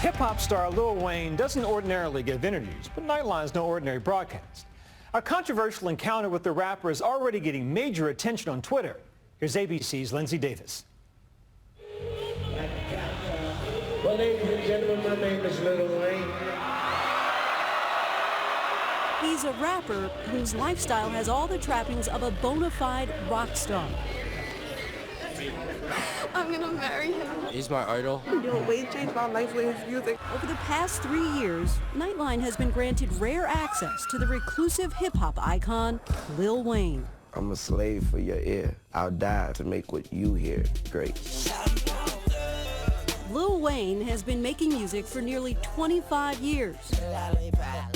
Hip-hop star Lil Wayne doesn't ordinarily give interviews, but Nightline's no ordinary broadcast. A controversial encounter with the rapper is already getting major attention on Twitter. Here's ABC's Linsey Davis. Well, ladies and gentlemen, my name is Lil Wayne. He's a rapper whose lifestyle has all the trappings of a bona fide rock star. I'm gonna marry him. He's my idol. Wayne changed my life with his music. Over the past 3 years, Nightline has been granted rare access to the reclusive hip-hop icon, Lil Wayne. I'm a slave for your ear. I'll die to make what you hear great. Lil Wayne has been making music for nearly 25 years,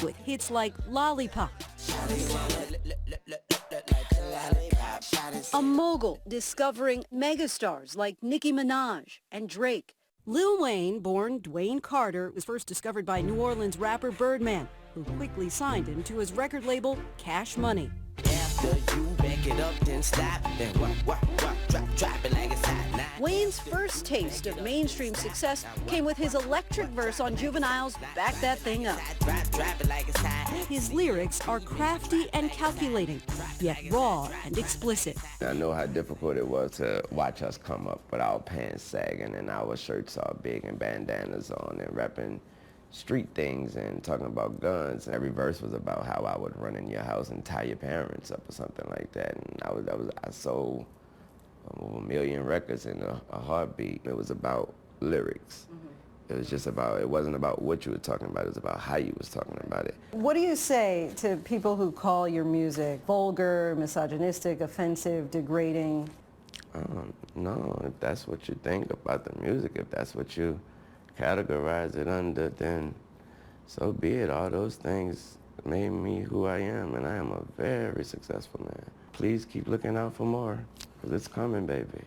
with hits like Lollipop. A mogul discovering megastars like Nicki Minaj and Drake. Lil Wayne, born Dwayne Carter, was first discovered by New Orleans rapper Birdman, who quickly signed him to his record label Cash Money. Wayne's first taste of mainstream success came with his electric verse on Juvenile's Back That Thing Up. His lyrics are crafty and calculating, yet raw and explicit. I know how difficult it was to watch us come up with our pants sagging and our shirts all big and bandanas on and rapping street things and talking about guns. Every verse was about how I would run in your house and tie your parents up or something like that. And I sold over 1 million records in a heartbeat. It was about lyrics. It was just about, it wasn't about what you were talking about, it was about how you was talking about it. What do you say to people who call your music vulgar, misogynistic, offensive, degrading? No, if that's what you think about the music, if that's what you categorize it under, then so be it. All those things made me who I am, and I am a very successful man. Please keep looking out for more, because it's coming, baby.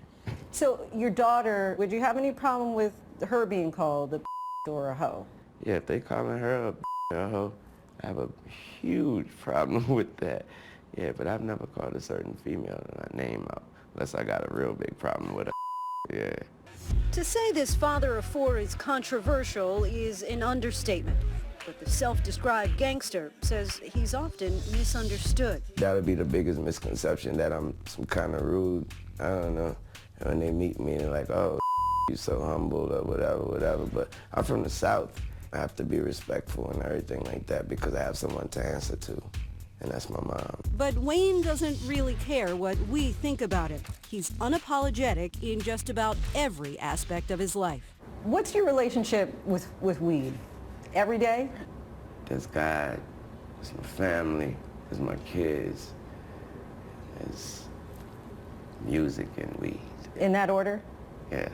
So your daughter, would you have any problem with her being called a or a hoe? Yeah, if they calling her a hoe, I have a huge problem with that. Yeah, but I've never called a certain female name out, unless I got a real big problem with her. Yeah. To say this father of four is controversial is an understatement, but the self-described gangster says he's often misunderstood. That would be the biggest misconception, that I'm some kind of rude. I don't know. When they meet me, they're like, oh, you're so humble or whatever. But I'm from the South. I have to be respectful and everything like that because I have someone to answer to, and that's my mom. But Wayne doesn't really care what we think about him. He's unapologetic in just about every aspect of his life. What's your relationship with weed? Every day? There's God, there's my family, there's my kids, there's music and weed. In that order? Yeah.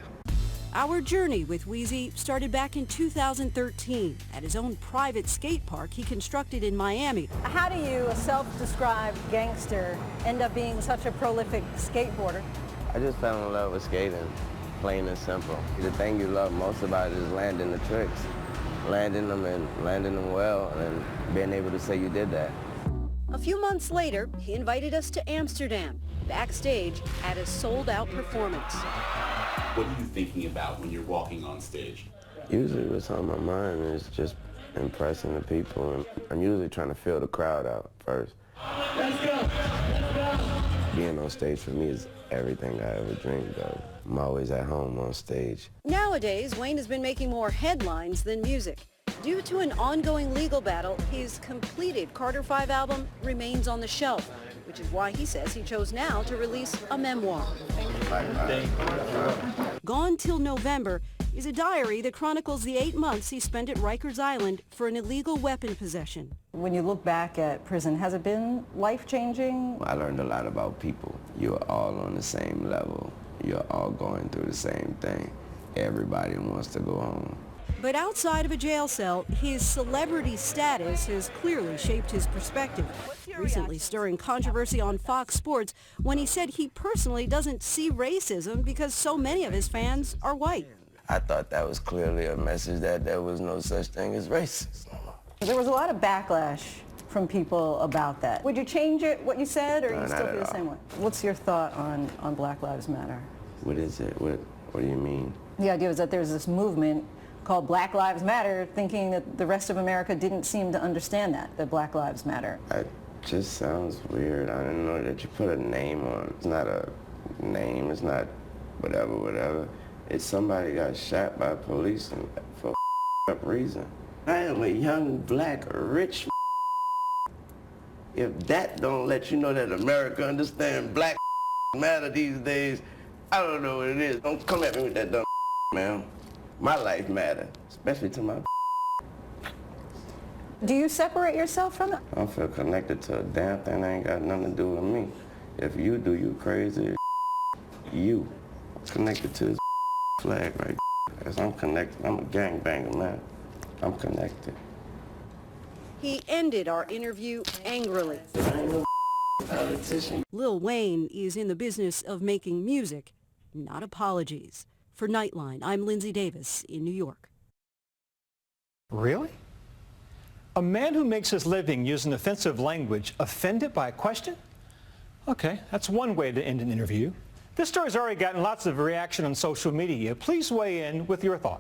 Our journey with Weezy started back in 2013 at his own private skate park he constructed in Miami. How do you, a self-described gangster, end up being such a prolific skateboarder? I just fell in love with skating, plain and simple. The thing you love most about it is landing the tricks, landing them and landing them well, and being able to say you did that. A few months later, he invited us to Amsterdam, backstage at a sold-out performance. What are you thinking about when you're walking on stage? Usually what's on my mind is just impressing the people, and I'm usually trying to fill the crowd out first. Let's go! Let's go! Being on stage for me is everything I ever dreamed of. I'm always at home on stage. Nowadays, Wayne has been making more headlines than music. Due to an ongoing legal battle, his completed Carter 5 album remains on the shelf, which is why he says he chose now to release a memoir. Gone Till November is a diary that chronicles the 8 months he spent at Rikers Island for an illegal weapon possession. When you look back at prison, has it been life-changing? I learned a lot about people. You're all on the same level. You're all going through the same thing. Everybody wants to go home. But outside of a jail cell, his celebrity status has clearly shaped his perspective, recently stirring controversy on Fox Sports when he said he personally doesn't see racism because so many of his fans are white. I thought that was clearly a message that there was no such thing as racism. There was a lot of backlash from people about that. Would you change it, what you said, or No, you not still at feel the all. same way? What's your thought on Black Lives Matter? What is it? What do you mean? The idea was that there's this movement called Black Lives Matter, thinking that the rest of America didn't seem to understand that Black Lives Matter. It just sounds weird. I didn't know that you put a name on. It's not a name. It's not whatever. It's somebody got shot by police for a up reason. I am a young, black, rich. If that don't let you know that America understands Black matter these days, I don't know what it is. Don't come at me with that dumb man. My life matter, especially to my. Do you separate yourself from it? I don't feel connected to a damn thing that ain't got nothing to do with me. If you do, you crazy. You connected to this flag right. Because I'm connected. I'm a gangbanger, man. I'm connected. He ended our interview angrily. I ain't no politician. Lil Wayne is in the business of making music, not apologies. For Nightline, I'm Linsey Davis in New York. Really? A man who makes his living using offensive language offended by a question? Okay, that's one way to end an interview. This story's already gotten lots of reaction on social media. Please weigh in with your thoughts.